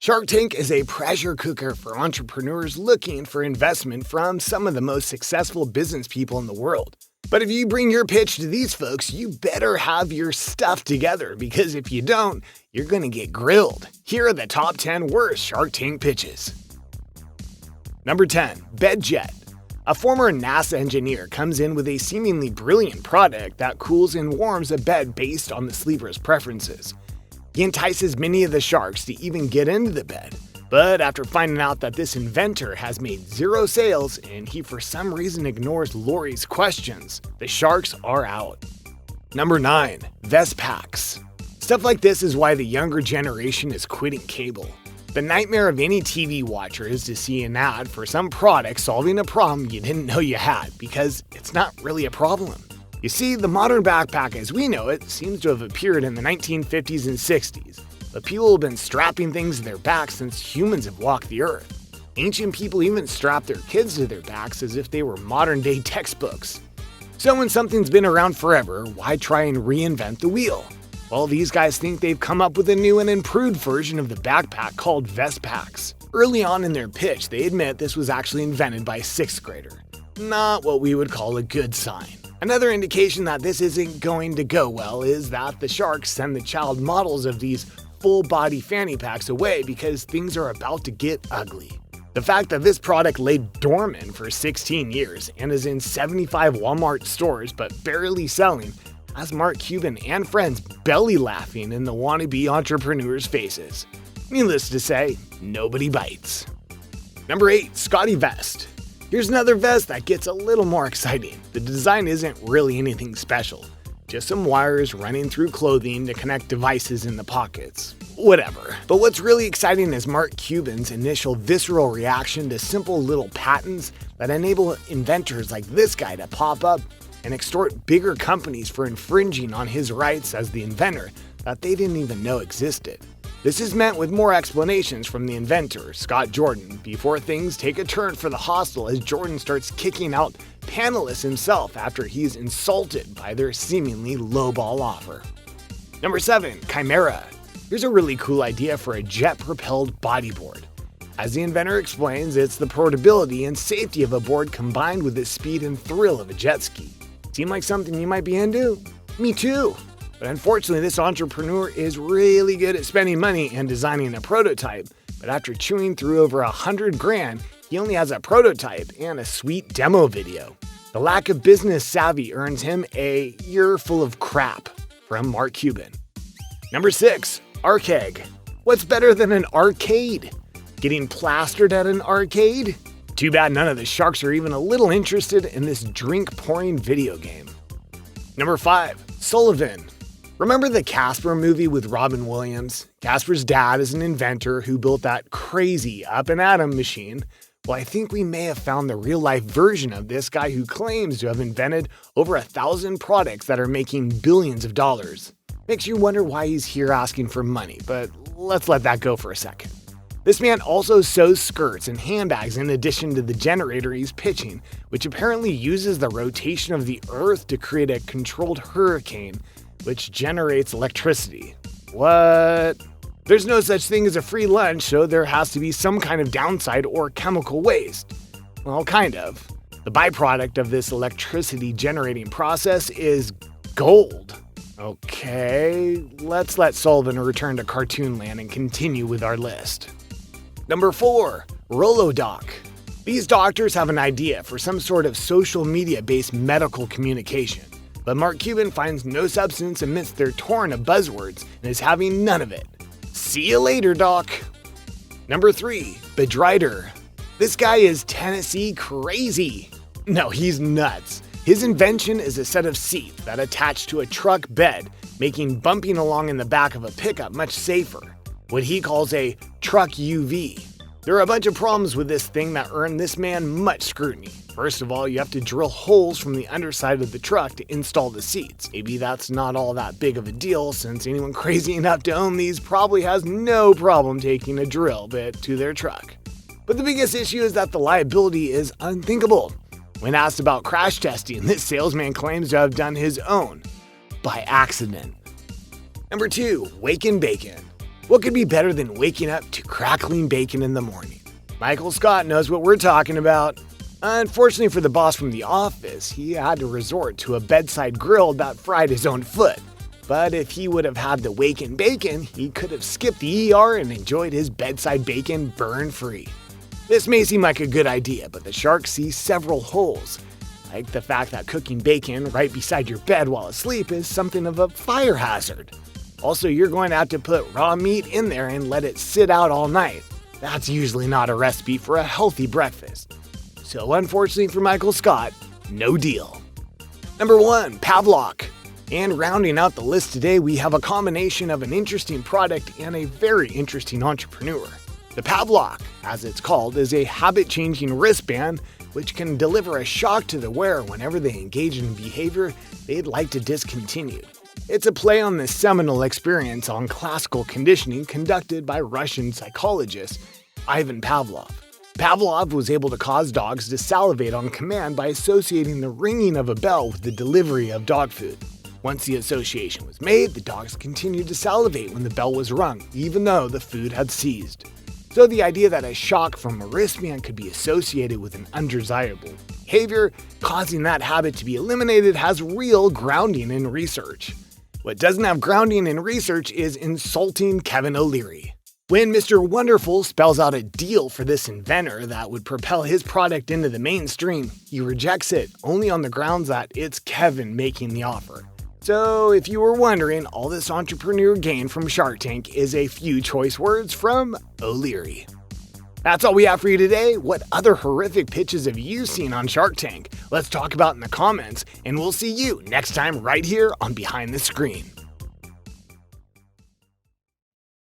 Shark Tank is a pressure cooker for entrepreneurs looking for investment from some of the most successful business people in the world. But if you bring your pitch to these folks, you better have your stuff together, because if you don't, you're going to get grilled. Here are the top 10 worst Shark Tank pitches. Number 10. BedJet. A former NASA engineer comes in with a seemingly brilliant product that cools and warms a bed based on the sleeper's preferences. He entices many of the sharks to even get into the bed. But after finding out that this inventor has made 0 sales and he for some reason ignores Lori's questions, the sharks are out. Number 9. Vespaks. Stuff like this is why the younger generation is quitting cable. The nightmare of any TV watcher is to see an ad for some product solving a problem you didn't know you had, because it's not really a problem. You see, the modern backpack as we know it seems to have appeared in the 1950s and 60s, but people have been strapping things to their backs since humans have walked the earth. Ancient people even strapped their kids to their backs as if they were modern-day textbooks. So when something's been around forever, why try and reinvent the wheel? Well, these guys think they've come up with a new and improved version of the backpack called Vespaks. Early on in their pitch, they admit this was actually invented by a 6th grader. Not what we would call a good sign. Another indication that this isn't going to go well is that the sharks send the child models of these full-body fanny packs away because things are about to get ugly. The fact that this product lay dormant for 16 years and is in 75 Walmart stores but barely selling has Mark Cuban and friends belly laughing in the wannabe entrepreneurs' faces. Needless to say, nobody bites. Number 8. Scotty Vest. Here's another vest that gets a little more exciting. The design isn't really anything special. Just some wires running through clothing to connect devices in the pockets. Whatever. But what's really exciting is Mark Cuban's initial visceral reaction to simple little patents that enable inventors like this guy to pop up and extort bigger companies for infringing on his rights as the inventor that they didn't even know existed. This is met with more explanations from the inventor, Scott Jordan, before things take a turn for the hostile as Jordan starts kicking out panelists himself after he's insulted by their seemingly lowball offer. Number 7. Chimera. Here's a really cool idea for a jet-propelled bodyboard. As the inventor explains, it's the portability and safety of a board combined with the speed and thrill of a jet ski. Seem like something you might be into? Me too! But unfortunately, this entrepreneur is really good at spending money and designing a prototype, but after chewing through over $100,000, he only has a prototype and a sweet demo video. The lack of business savvy earns him a "you're full of crap" from Mark Cuban. Number 6. Arcade. What's better than an arcade? Getting plastered at an arcade? Too bad none of the sharks are even a little interested in this drink-pouring video game. Number 5. Sullivan. Remember the Casper movie with Robin Williams? Casper's dad is an inventor who built that crazy up-and-atom machine. Well, I think we may have found the real-life version of this guy who claims to have invented over 1,000 products that are making billions of dollars. Makes you wonder why he's here asking for money, but let's let that go for a second. This man also sews skirts and handbags in addition to the generator he's pitching, which apparently uses the rotation of the Earth to create a controlled hurricane, which generates electricity. What? There's no such thing as a free lunch, so there has to be some kind of downside or chemical waste. Well, kind of. The byproduct of this electricity generating process is gold. Okay, let's let Sullivan return to cartoon land and continue with our list. Number 4. Rolodoc. These doctors have an idea for some sort of social media-based medical communication, but Mark Cuban finds no substance amidst their torrent of buzzwords and is having none of it. See you later, Doc. Number 3. Bedrider. This guy is Tennessee crazy. No, he's nuts. His invention is a set of seats that attach to a truck bed, making bumping along in the back of a pickup much safer. What he calls a truck UV. There are a bunch of problems with this thing that earn this man much scrutiny. First of all, you have to drill holes from the underside of the truck to install the seats. Maybe that's not all that big of a deal, since anyone crazy enough to own these probably has no problem taking a drill bit to their truck. But the biggest issue is that the liability is unthinkable. When asked about crash testing, this salesman claims to have done his own by accident. Number 2. Wake and Bacon. What could be better than waking up to crackling bacon in the morning? Michael Scott knows what we're talking about. Unfortunately for the boss from the office, he had to resort to a bedside grill that fried his own foot. But if he would have had the Waken Bacon, he could have skipped the ER and enjoyed his bedside bacon burn-free. This may seem like a good idea, but the shark sees several holes. Like the fact that cooking bacon right beside your bed while asleep is something of a fire hazard. Also, you're going to have to put raw meat in there and let it sit out all night. That's usually not a recipe for a healthy breakfast. So unfortunately for Michael Scott, no deal. Number 1, Pavlok. And rounding out the list today, we have a combination of an interesting product and a very interesting entrepreneur. The Pavlok, as it's called, is a habit-changing wristband which can deliver a shock to the wearer whenever they engage in behavior they'd like to discontinue. It's a play on the seminal experience on classical conditioning conducted by Russian psychologist Ivan Pavlov. Pavlov was able to cause dogs to salivate on command by associating the ringing of a bell with the delivery of dog food. Once the association was made, the dogs continued to salivate when the bell was rung, even though the food had ceased. So the idea that a shock from a wristband could be associated with an undesirable behavior, causing that habit to be eliminated, has real grounding in research. What doesn't have grounding in research is insulting Kevin O'Leary. When Mr. Wonderful spells out a deal for this inventor that would propel his product into the mainstream, he rejects it only on the grounds that it's Kevin making the offer. So if you were wondering, all this entrepreneur gained from Shark Tank is a few choice words from O'Leary. That's all we have for you today. What other horrific pitches have you seen on Shark Tank? Let's talk about in the comments, and we'll see you next time right here on Behind the Screen.